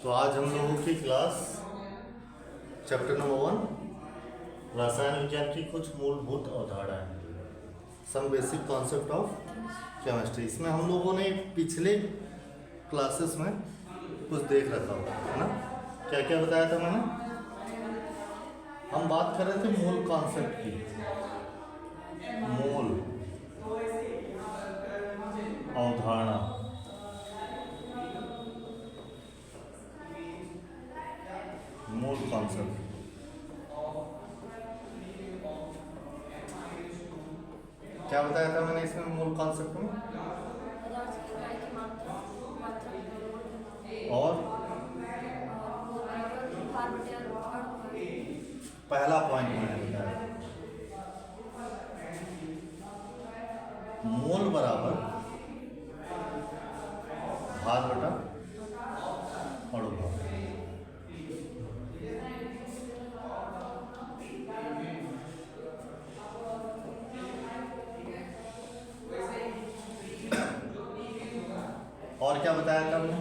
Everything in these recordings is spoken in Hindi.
तो आज हम लोगों की क्लास चैप्टर नंबर 1 रसायन विज्ञान की कुछ मूलभूत अवधारणाएं, some basic concept of chemistry. इसमें हम लोगों ने पिछले क्लासेस में कुछ देख रखा होगा, है ना। क्या क्या बताया था मैंने? हम बात कर रहे थे मूल कॉन्सेप्ट की, मूल अवधारणा। मूल कॉन्सेप्ट क्या बताया था मैंने इसमें मूल कॉन्सेप्ट में? और पहला पॉइंट मैंने बताया, मोल बराबर भार बटा अणुभार। और क्या बताया था हमने?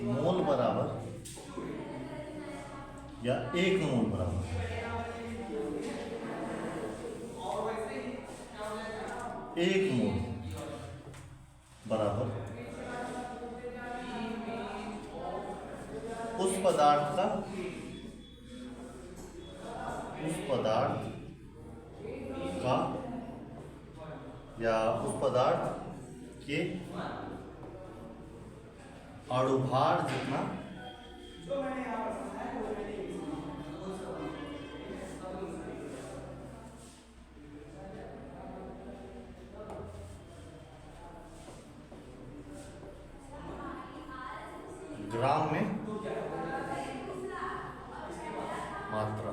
मोल बराबर या एक मोल बराबर एक मोल बराबर उस पदार्थ का या उस पदार्थ के अणुभार जितना ग्राम में मात्रा।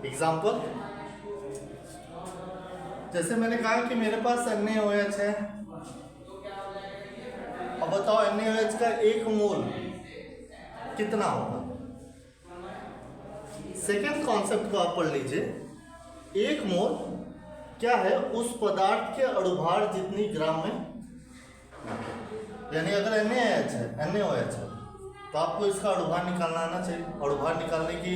एग्जाम्पल, जैसे मैंने कहा कि मेरे पास NaOH है। अब बताओ NaOH का एक मोल कितना होगा? सेकेंड कॉन्सेप्ट को आप पढ़ लीजिए। एक मोल क्या है? उस पदार्थ के अणुभार जितनी ग्राम में, यानी अगर NaOH है तो आपको इसका अणुभार निकालना आना चाहिए। अणुभार निकालने की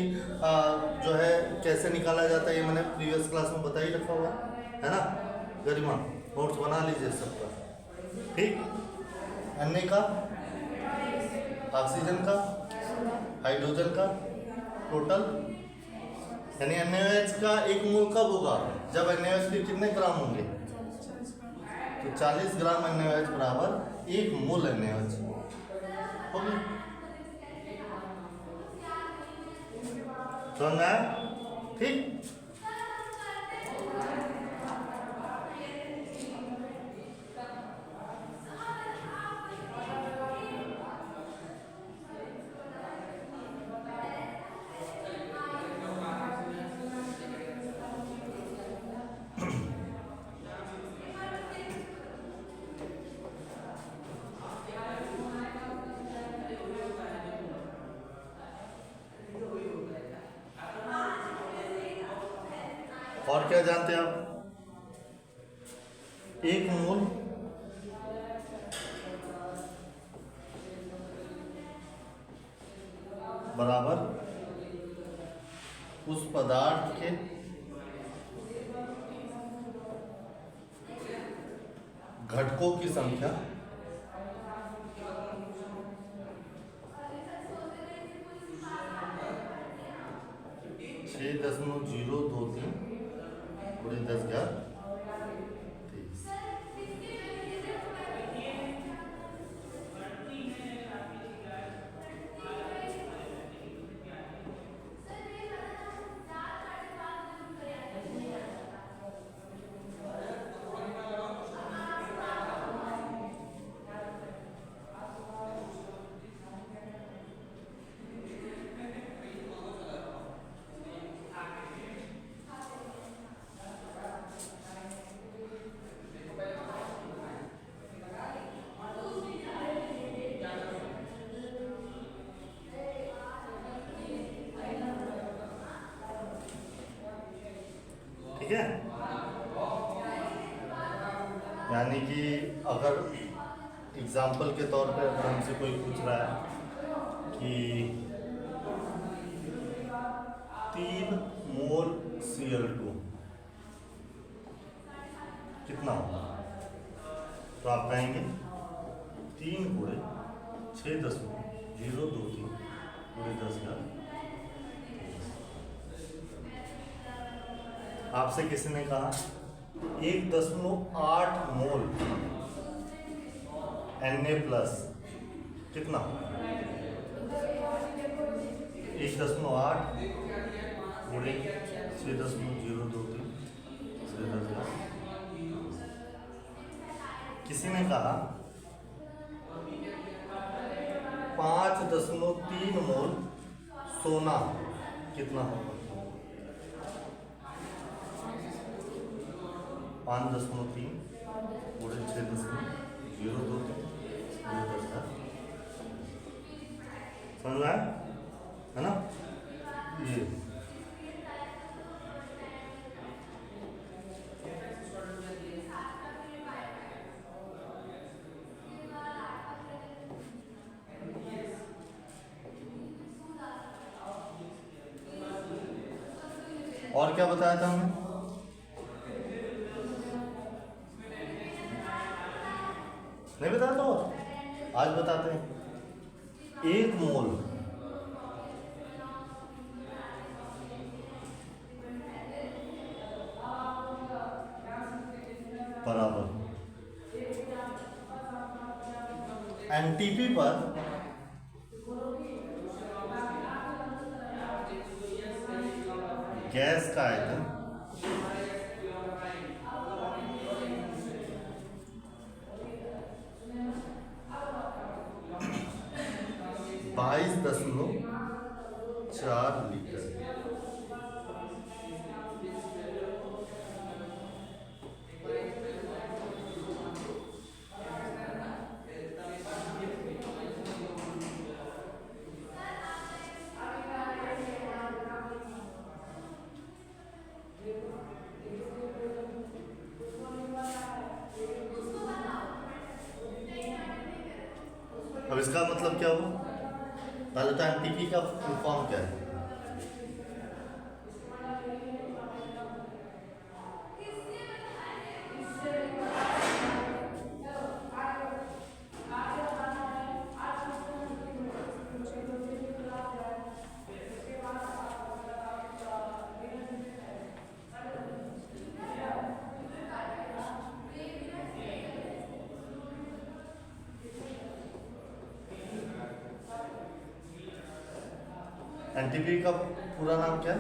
जो है कैसे निकाला जाता है ये मैंने प्रीवियस क्लास में बता ही रखा हुआ है ना। गरिमा नोट्स बना लीजिए सबका, ठीक। Na का, ऑक्सीजन का, हाइड्रोजन का टोटल, यानी NaOH का एक मोल कब होगा? जब NaOH के कितने ग्राम होंगे? तो 40 ग्राम NaOH बराबर एक मोल NaOH होगी। समझ आया? ठीक। और क्या जानते हैं आप? एक मोल बराबर उस पदार्थ के घटकों की संख्या छः 0.023 पूरे 10 11 23। ठीक है। यानी कि अगर एग्जाम्पल के तौर पे अगर हमसे कोई पूछ रहा है कि 3 मोल Cl2 कितना होगा, तो आप कहेंगे 3 गुणे 6.023 गुणे 10 आपसे किसी ने कहा 1.8 मोल Na प्लस कितना, 1.8 गुणे 6.023 किसी ने कहा 5.3 मोल सोना कितना होगा, 5.3 गुणे 6.023 समझ में आया है ना। ये और क्या बताया था हमने, नहीं बताया तो आज बताते हैं। 1 मोल बराबर एनटीपी पर गैस का आयतन 22.4 लीटर। अब इसका मतलब क्या हुआ, पहले तो एनटीपी का फुल फॉर्म क्या है, एनटीपी का पूरा नाम क्या है,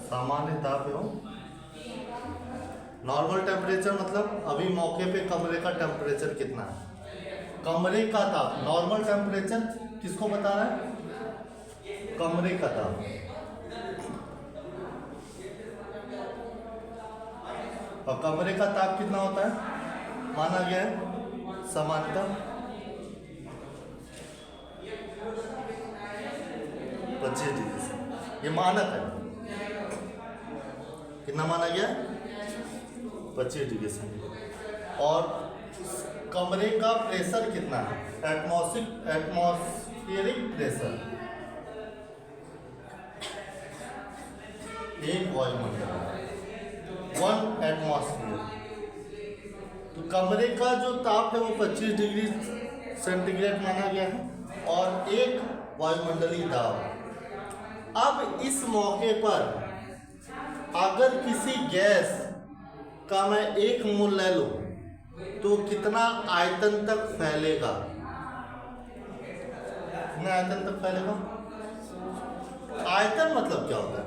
सामान्य ताप एवं नॉर्मल टेम्परेचर, मतलब अभी मौके पे कमरे का टेम्परेचर कितना है, कमरे का ताप। नॉर्मल टेम्परेचर किसको बता रहा है, कमरे का ताप। और कमरे का ताप कितना होता है, माना गया है सामान्यतः 25 डिग्री से, ये मानक है। कितना माना गया, 25 डिग्री से। और कमरे का प्रेशर कितना है, एटमॉस्फेरिक प्रेशर, एक वायुमंडल 1 एटमॉस्फेयर। तो कमरे का जो ताप है वो 25 डिग्री सेंटीग्रेड माना गया है और एक वायुमंडलीय दाब। अब इस मौके पर अगर किसी गैस का मैं 1 मोल ले लूं तो कितना आयतन तक फैलेगा, कितना आयतन तक फैलेगा। आयतन मतलब क्या होता है,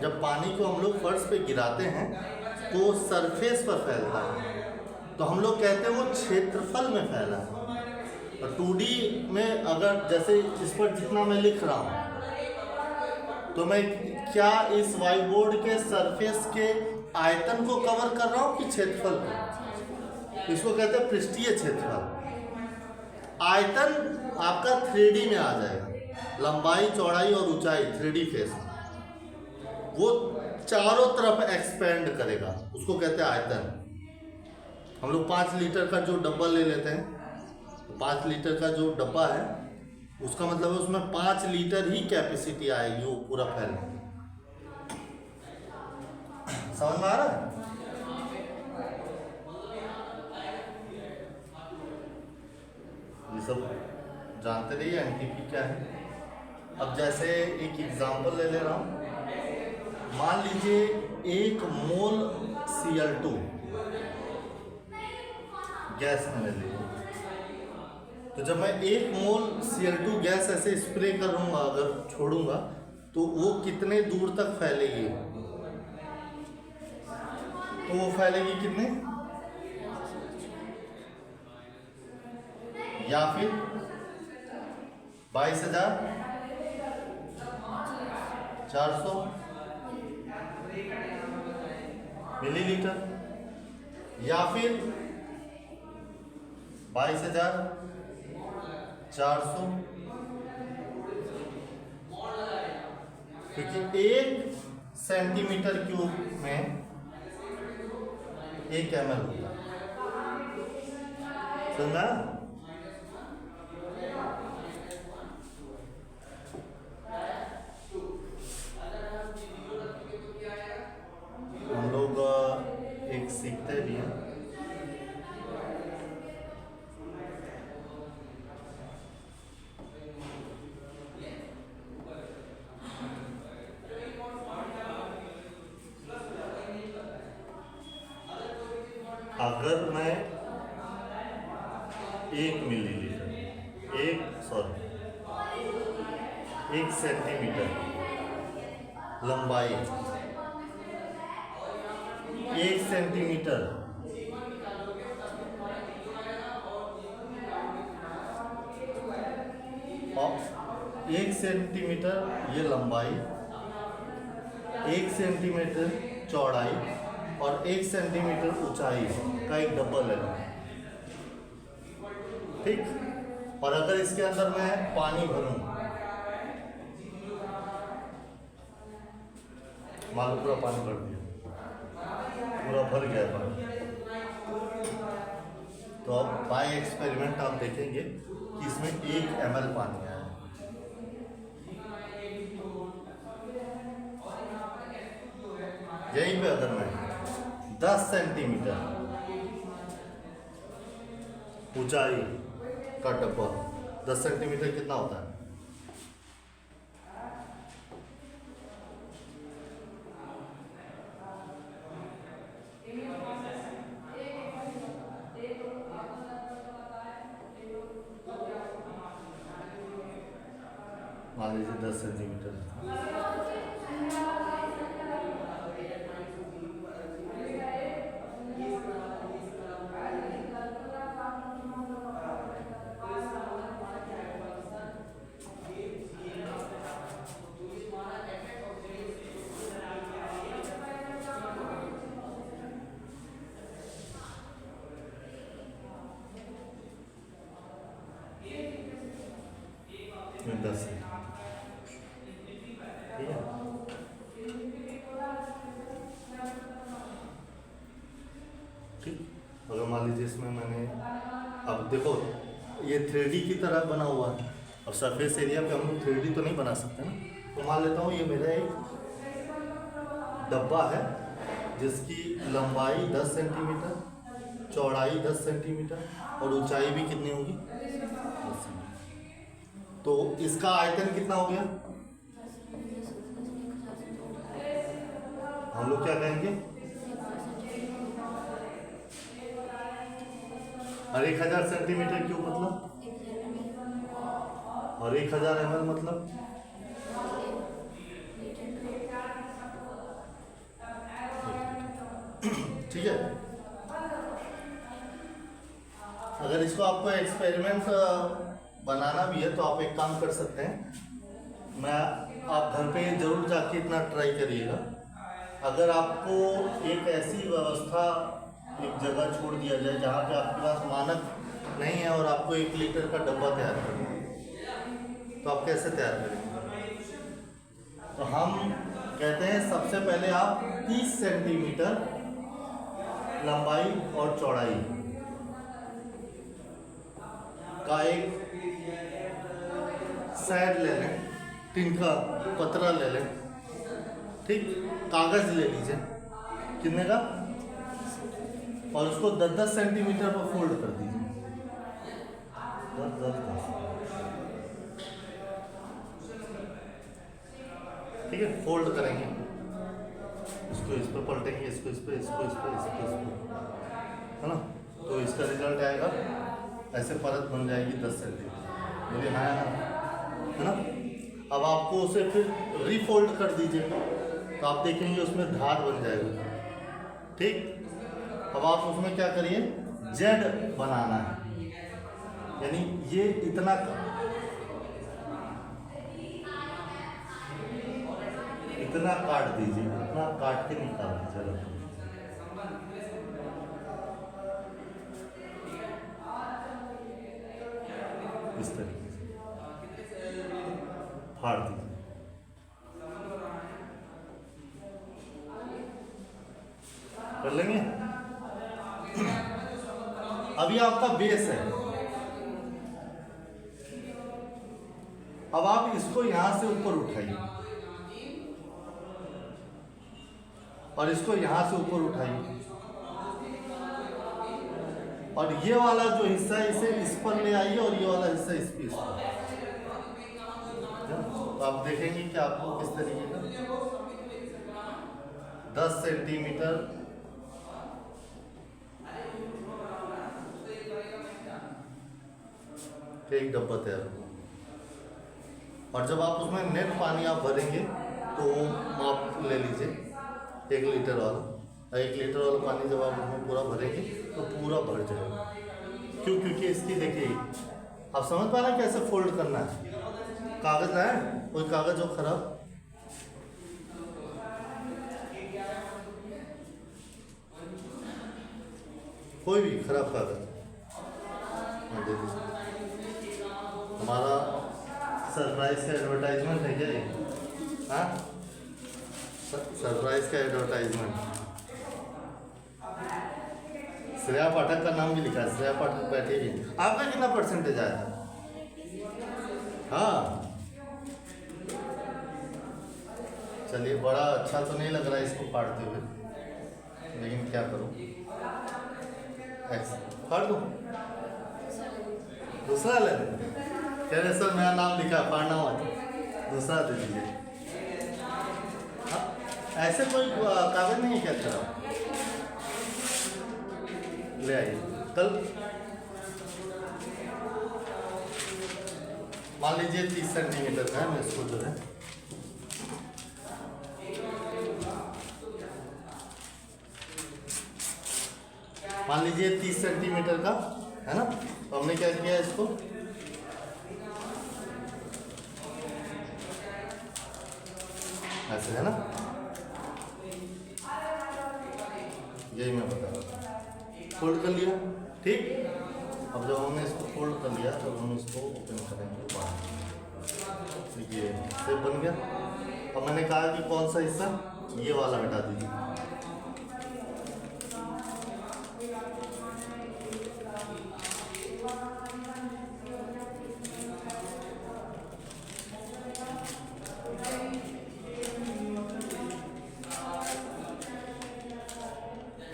जब पानी को हम लोग फर्श पे गिराते हैं तो सरफेस पर फैलता है, तो हम लोग कहते हैं वो क्षेत्रफल में फैला है। और 2D में अगर जैसे इस पर जितना मैं लिख रहा हूँ तो मैं क्या इस व्हाइट बोर्ड के सरफेस के आयतन को कवर कर रहा हूँ कि क्षेत्रफल को, इसको कहते हैं पृष्ठीय क्षेत्रफल। आयतन आपका 3D में आ जाएगा, लंबाई चौड़ाई और ऊंचाई 3D फेस में, वो चारों तरफ एक्सपेंड करेगा, उसको कहते हैं आयतन। हम लोग 5 लीटर का जो डब्बा ले लेते हैं, तो 5 लीटर का जो डब्बा है उसका मतलब है उसमें 5 लीटर ही कैपेसिटी आएगी वो पूरा फैलने की। समझ में आ रहा है? ये सब जानते रहिए एनटीपी क्या है। अब जैसे एक एग्जांपल ले रहा हूँ, मान लीजिए 1 मोल Cl2 गैस में ले लीजिए, तो जब मैं 1 मोल Cl2 गैस ऐसे स्प्रे करूंगा, अगर छोड़ूंगा तो वो कितने दूर तक फैलेगी? तो वो फैलेगी कितने, या फिर 22,400 मिलीलीटर, या फिर 22,400, क्योंकि 1 सेंटीमीटर क्यूब में 1 ml होता है। समझा? हम लोग एक सीखते भी हैं, अगर मैं 1 सेंटीमीटर लंबाई, 1 सेंटीमीटर और 1 सेंटीमीटर ये लंबाई, 1 सेंटीमीटर चौड़ाई और 1 सेंटीमीटर ऊंचाई का एक डब्बा लेना, ठीक। और अगर इसके अंदर मैं पानी भरूं, मान लो पूरा पानी भर दिया, पूरा भर गया पानी, तो अब बाय एक्सपेरिमेंट आप देखेंगे कि इसमें 1 ml पानी आया है। यहीं पे अगर मैं 10 सेंटीमीटर ऊंचाई का डब्बा, 10 सेंटीमीटर कितना होता है? मान लीजिए 10 सेंटीमीटर, में 10 ठीक है। ठीक, अगर मान लीजिए इसमें मैंने, अब देखो ये 3D की तरह बना हुआ है, अब सरफेस एरिया पे हम लोग 3D तो नहीं बना सकते ना, तो मान लेता हूँ ये मेरा एक डब्बा है जिसकी लंबाई 10 सेंटीमीटर, चौड़ाई 10 सेंटीमीटर और ऊंचाई भी कितनी होगी 10 सेंटीमीटर। तो इसका आयतन कितना हो गया? हम लोग क्या कहेंगे? और 1000 सेंटीमीटर क्यूब मतलब, और 1000 ml मतलब, ठीक है। अगर इसको आपको एक्सपेरिमेंट बनाना भी है तो आप एक काम कर सकते हैं, आप घर पे जरूर जाके इतना ट्राई करिएगा। अगर आपको एक ऐसी व्यवस्था एक जगह छोड़ दिया जाए जहाँ पे आपके पास मानक नहीं है और आपको 1 लीटर का डब्बा तैयार करना है, तो आप कैसे तैयार करेंगे? तो हम कहते हैं सबसे पहले आप 30 सेंटीमीटर लंबाई और चौड़ाई का एक सैड ले लें, तिनका पतरा ले लें, ठीक, कागज ले लीजिए, कितने का, और उसको 10-10 सेंटीमीटर पर फोल्ड कर दीजिए, 10-10, ठीक है, फोल्ड करेंगे, इसको इस पर पलटेंगे, इसको इस पर, इसको इस पर, इसको इस पर, है ना, तो इसका रिजल्ट आएगा ऐसे परत बन जाएगी 10 सेंटीमीटर, बोलिए हाँ है ना। अब आपको उसे फिर रीफोल्ड कर दीजिए, तो आप देखेंगे उसमें धार बन जाएगा, ठीक। अब आप उसमें क्या करिए, जेड बनाना है, यानी ये इतना काट दीजिए, इतना काट के निकाल दीजिए, इस तरीके से फाड़ दीजिए, कर लेंगे। अभी आपका बेस है, अब आप इसको यहां से ऊपर उठाइए और इसको यहां से ऊपर उठाइए, और ये वाला जो हिस्सा है इसे इस पर ले आइए और ये वाला हिस्सा इस पर, तो आप देखेंगे कि आपको किस तरीके का 10 सेंटीमीटर एक डब्बा तैयार होगा। और जब आप उसमें नेट पानी आप भरेंगे तो माप ले लीजिए 1 लीटर वाला, 1 लीटर वाला पानी जब आप उसमें पूरा भरेंगे तो पूरा भर जाएगा। क्यों? क्योंकि इसकी देखिए, आप समझ पा रहे हैं कैसे फोल्ड करना है। कागज लाए, कोई कागज हो खराब, कोई भी खराब कागज दे दीजिए। हमारा सरप्राइज का एडवर्टाइजमेंट है क्या ये? हाँ, सरप्राइज का एडवर्टाइजमेंट। श्रेया पाठक का नाम भी लिखा है, श्रेया पाठक बैठेगी। आपका कितना परसेंटेज आया? हाँ, चलिए, बड़ा अच्छा तो नहीं लग रहा है इसको फाड़ते हुए, लेकिन क्या करूँ, फाड़ दो, दूसरा ले लो। कह रहे सर मेरा नाम लिखा, फाड़ना मत, दूसरा दे दीजिए। हाँ, ऐसे कोई कागज नहीं है क्या खराब? ले आइए कल, मान लीजिए 30 सेंटीमीटर का है, मैं इसको जो है मान लीजिए 30 सेंटीमीटर का है ना। तो हमने क्या किया इसको, ऐसे है ना, यही मैं बता रहा था। फोल्ड कर लिया, ठीक। अब जब हमने इसको फोल्ड कर लिया तब हम इसको ओपन करेंगे बाहर, देखिए शेप बन गया। अब मैंने कहा कि कौन सा हिस्सा, ये वाला हटा दीजिए,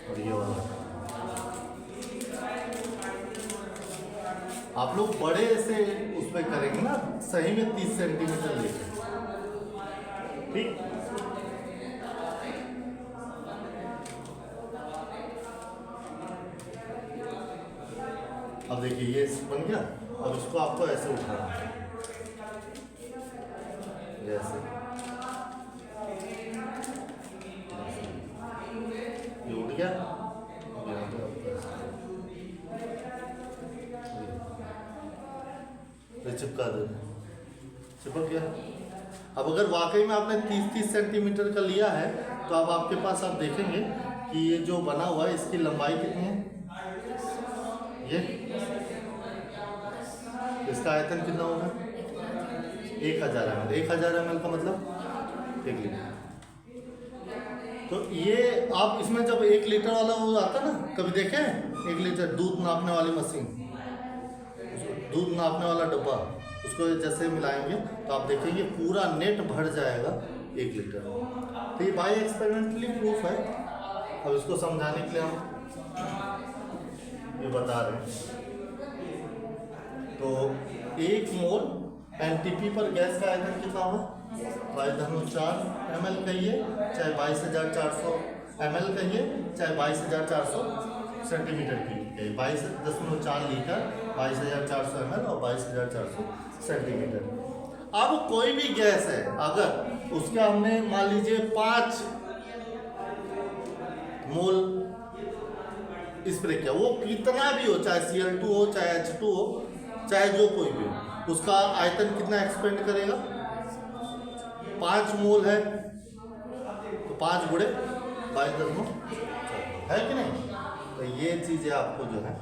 और ये वाला। आप लोग बड़े से उसमें करेंगे ना, सही में 30 सेंटीमीटर लेके, ठीक। अब देखिए ये बन गया। अब इसको आपको ऐसे उठाना है, जैसे ये उठ गया। चिपका दो, चिपक गया। अब अगर वाकई में आपने 30-30 सेंटीमीटर का लिया है तो अब आपके पास आप देखेंगे कि ये जो बना हुआ है इसकी लंबाई कितनी है, ये इसका आयतन कितना होगा 1000 ml। 1000 ml का मतलब 1 लीटर। तो ये आप इसमें जब 1 लीटर वाला वो आता ना, कभी देखे 1 लीटर दूध नापने वाली मशीन, दूध नापने वाला डब्बा, उसको जैसे मिलाएंगे तो आप देखेंगे पूरा नेट भर जाएगा 1 लीटर। तो ये बाय एक्सपेरिमेंटली प्रूफ है। अब इसको समझाने के लिए हम ये बता रहे हैं। तो 1 मोल एनटीपी पर गैस का आयतन कितना होगा, 22.4 ml कहिए, चाहे 22,400 ml कहिए, चाहे 22,400 सेंटीमीटर की कहिए। 22.4 लीटर, 22,400 ml और 22,400 सेंटीमीटर। अब कोई भी गैस है, अगर उसका हमने मान लीजिए 5 मोल स्प्रे किया, वो कितना भी हो, चाहे Cl2 हो, चाहे H2 हो, चाहे जो कोई भी हो, उसका आयतन कितना एक्सपेंड करेगा, 5 मोल है तो 5 गुणे 22.4 है कि नहीं। तो ये चीजें आपको जो है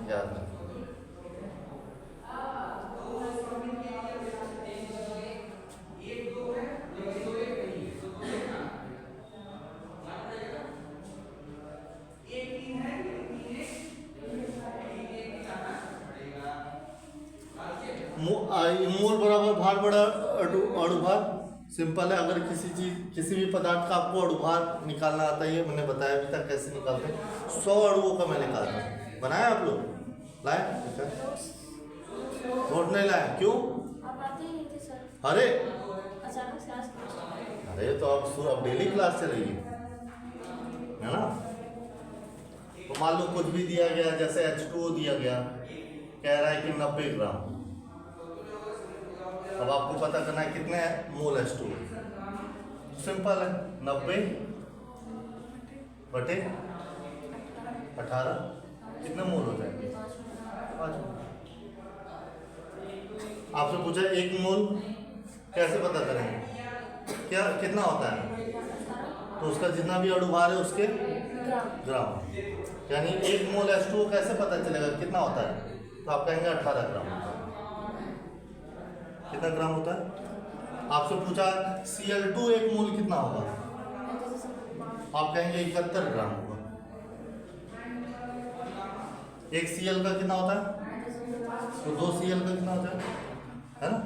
याद रखना। मोल बराबर भार बड़ा अणुभार। सिंपल है। अगर किसी भी पदार्थ का आपको अणुभार निकालना आता है, मैंने बताया अभी तक कैसे निकालते हैं। 100 अणुओं का मैं निकालता हूँ। बनाया आप लोग लाए? नोट नहीं लाए क्यों? अरे तो अब डेली क्लास चलेगी है ना। तो मान लो कुछ भी दिया गया, जैसे H2O दिया गया, कह रहा है कि 90 ग्राम। अब आपको पता करना है कितने मोल H2O। सिंपल है, 90 बटे 18 कितने मोल हो जाएंगे, 5 मोल। आपसे पूछा 1 मोल कैसे पता करेंगे, क्या कितना होता है, तो उसका जितना भी अणुभार है उसके ग्राम। यानी 1 मोल H2O कैसे पता चलेगा कितना होता है, तो आप कहेंगे 18 ग्राम। कितना ग्राम होता है? आपसे पूछा Cl2 1 मोल कितना होगा, आप कहेंगे 71 ग्राम होगा। 1 Cl का कितना होता है, तो 2 Cl का कितना होता है ना।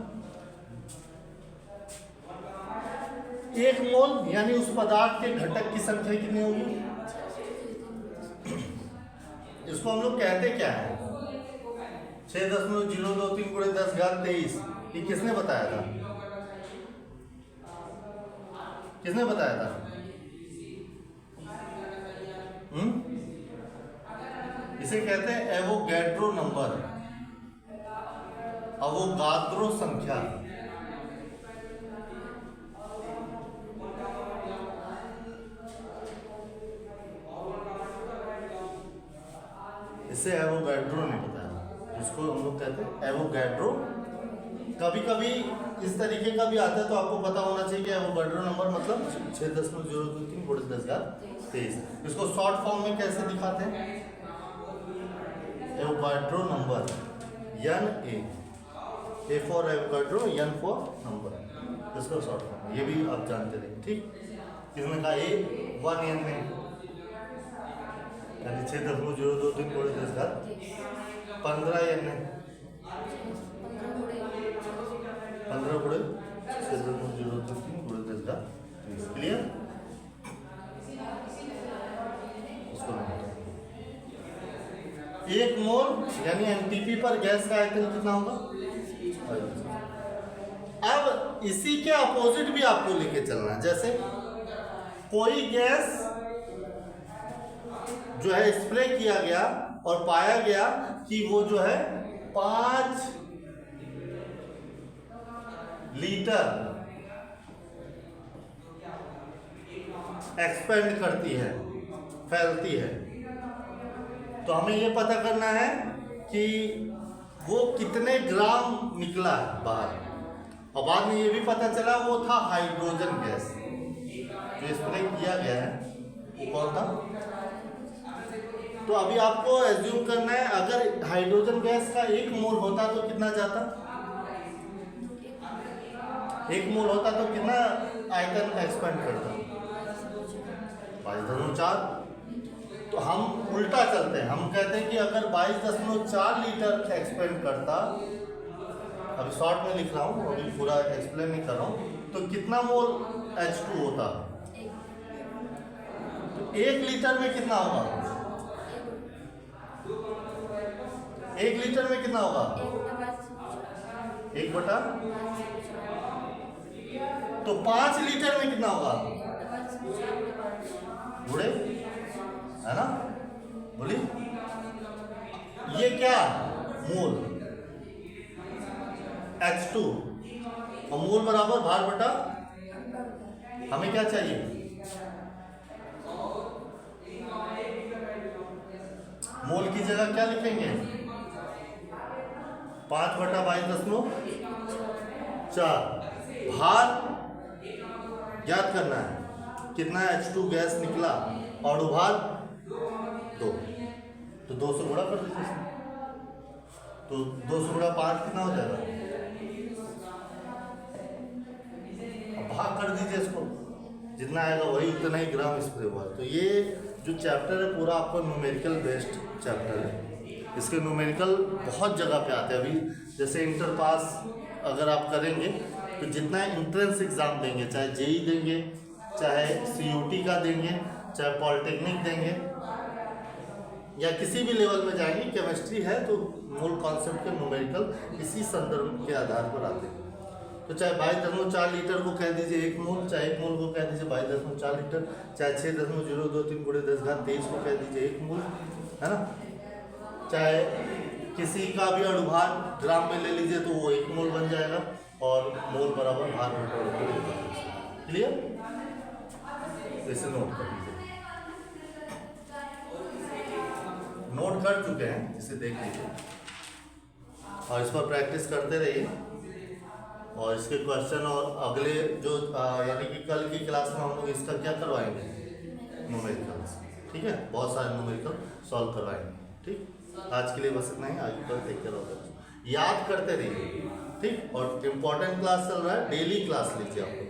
1 मोल यानी उस पदार्थ के घटक की संख्या कितनी होगी। इसको हम लोग कहते क्या है, 6.023 × 10⁻23। ये किसने बताया था, किसने बताया था? इसे कहते हैं एवोगैड्रो नंबर, अवोगाद्रो संख्या। इसे एवोगैड्रो ने बताया, इसको हम लोग कहते हैं एवोगैड्रो। कभी कभी इस तरीके का भी आता है, तो आपको पता होना चाहिए कि एवोगैड्रो नंबर मतलब 6.023 × 10⁻23। इसको शॉर्ट फॉर्म में कैसे दिखाते हैं, Avogadro number Na, A for Avogadro, N for number, इसको शॉर्ट फॉर्म, ये भी आप जानते रहे। ठीक, किसने कहा A 1 N यानी 6.023 × 10⁻15 N 15 × 6.023 × 10⁻23। क्लियर? इसको 1 मोल यानी एनटीपी पर गैस का आयतन कितना होगा। अब इसी के अपोजिट भी आपको लेके चलना है। जैसे कोई गैस जो है स्प्रे किया गया और पाया गया कि वो जो है 5 लीटर एक्सपेंड करती है, फैलती है, तो हमें ये पता करना है कि वो कितने ग्राम निकला है बाहर। और बाद में ये भी पता चला वो था हाइड्रोजन गैस। जो स्प्रे किया गया है वो कौन था? तो अभी आपको एज्यूम करना है अगर हाइड्रोजन गैस का 1 मोल होता तो कितना जाता? 1 मोल होता तो कितना आयतन एक्सपेंड करता? 22.4। तो हम उल्टा चलते हैं, हम कहते हैं कि अगर 22.4 लीटर एक्सपेंड करता, अभी शॉर्ट में लिख रहा हूँ, अभी पूरा एक्सप्लेन नहीं कर रहा हूँ, तो कितना मोल H2 होता? तो 1 लीटर में कितना होगा? 1 लीटर में कितना होगा? 1 बटा, तो 5 लीटर में कितना होगा? बुढ़े है ना, बोलिए। ये क्या मोल H2 और मोल बराबर भार बटा, हमें क्या चाहिए? मोल की जगह क्या लिखेंगे? 5 बटा 22.4। भार ज्ञात करना है, कितना H2 गैस निकला और भार 2, तो 2 से गुणा कर दीजिए इसमें। तो 2 से गुणा 5 कितना हो जाएगा? अब भाग कर दीजिए इसको, जितना आएगा वही उतना ही ग्राम स्प्रे हुआ। तो ये जो चैप्टर है पूरा आपको न्यूमेरिकल बेस्ड चैप्टर है। इसके न्यूमेरिकल बहुत जगह पे आते हैं। अभी जैसे इंटर पास अगर आप करेंगे तो जितना एंट्रेंस एग्ज़ाम देंगे, चाहे जेई देंगे, चाहे CUT का देंगे, चाहे पॉलिटेक्निक देंगे, या किसी भी लेवल में जाएंगे, केमिस्ट्री है तो मूल कॉन्सेप्ट के न्यूमेरिकल इसी संदर्भ के आधार पर आते हैं। तो चाहे 22.4 लीटर को कह दीजिए 1 मोल, चाहे 1 मोल को कह दीजिए 22.4 लीटर, चाहे 6.023 × 10⁻23 को कह दीजिए 1 मोल, है ना। चाहे किसी का भी अणुभार ग्राम में ले लीजिए तो वो 1 मोल बन जाएगा और मोल बराबर भार बटा। क्लियर? इसे नोट कर लीजिए, नोट कर चुके हैं, इसे देख लीजिए और इस पर प्रैक्टिस करते रहिए। और इसके क्वेश्चन और अगले जो यानी कि कल की क्लास में हम लोग इसका क्या करवाएंगे? न्यूमेरिकल्स, ठीक है, बहुत सारे न्यूमेरिकल सॉल्व करवाएंगे। ठीक, आज के लिए बस इतना ही, आगे कल टेक केयर ऑफ इट। याद करते रहिए, ठीक। और इम्पोर्टेंट क्लास चल रहा है, डेली क्लास लीजिए आप लोग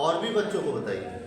और भी बच्चों को बताइए।